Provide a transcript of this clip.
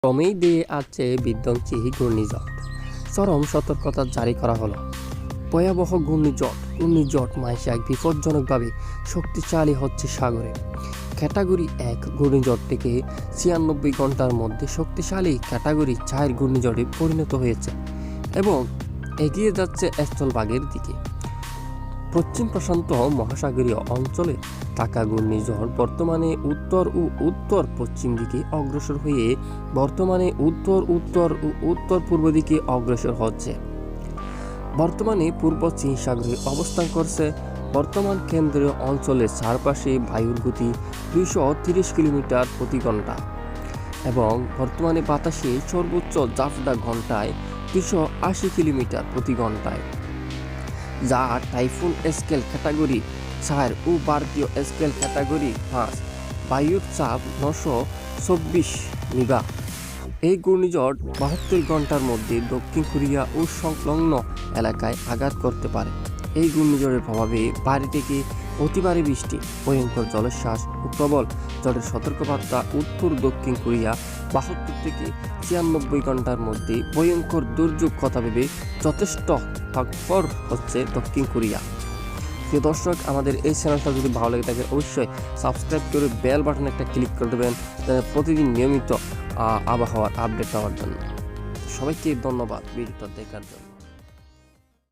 ক্রমেই দিয়ে আছে বিধ্বংসী ঘূর্ণিঝড়। চরম সতর্কতা জারি করা হলো। ভয়াবহ ঘূর্ণিঝড় মাইশাক বিপজ্জনকভাবে শক্তিশালী হচ্ছে সাগরে। ক্যাটাগরি 1 ঘূর্ণিঝড় থেকে 96 ঘন্টার মধ্যে শক্তিশালী ক্যাটাগরি 4 ঘূর্ণিঝড়ে পরিণত হয়েছে এবং এগিয়ে যাচ্ছে স্থলভাগের দিকে। পশ্চিম প্রশান্ত মহাসাগরীয় অঞ্চলে থাকা ঘূর্ণিঝড় বর্তমানে উত্তর ও উত্তর পশ্চিম দিকে অগ্রসর হয়ে উত্তর পূর্ব দিকে অগ্রসর হচ্ছে। বর্তমানে পূর্ব চীন সাগরে অবস্থান করছে। বর্তমান কেন্দ্রীয় অঞ্চলের চারপাশে বায়ুর গতি 230 কিলোমিটার প্রতি ঘন্টা এবং বর্তমানে বাতাসে সর্বোচ্চ ঝাপটা ঘন্টায় 280 কিলোমিটার প্রতি ঘন্টায়, যা টাইফুন স্কেল ক্যাটাগরি 4 ও ভারতীয় স্কেল ক্যাটাগরি 5। বায়ুর চাপ 924 মিগা। এই ঘূর্ণিঝড় 72 ঘন্টার মধ্যে দক্ষিণ কোরিয়া ও সংলগ্ন এলাকায় আঘাত করতে পারে। এই ঘূর্ণিঝড়ের প্রভাবে ভারী থেকে অতি ভারী বৃষ্টি, ভয়ঙ্কর জলোচ্ছ্বাস ও প্রবল ঝড়ের সতর্কবার্তা উত্তর দক্ষিণ কোরিয়া 72 থেকে 96 ঘন্টার মধ্যে ভয়ঙ্কর দুর্যোগ কথা ভেবে যথেষ্ট তৎপর হচ্ছে দক্ষিণ কোরিয়া। প্রিয় দর্শক, আমাদের এই চ্যানেলটা যদি ভালো লাগে থাকে অবশ্যই সাবস্ক্রাইব করে বেল বাটনে একটা ক্লিক করে দেবেন প্রতিদিন নিয়মিত আবহাওয়ার আপডেট পাওয়ার জন্য। সবাইকে ধন্যবাদ ভিডিওটা দেখার জন্য।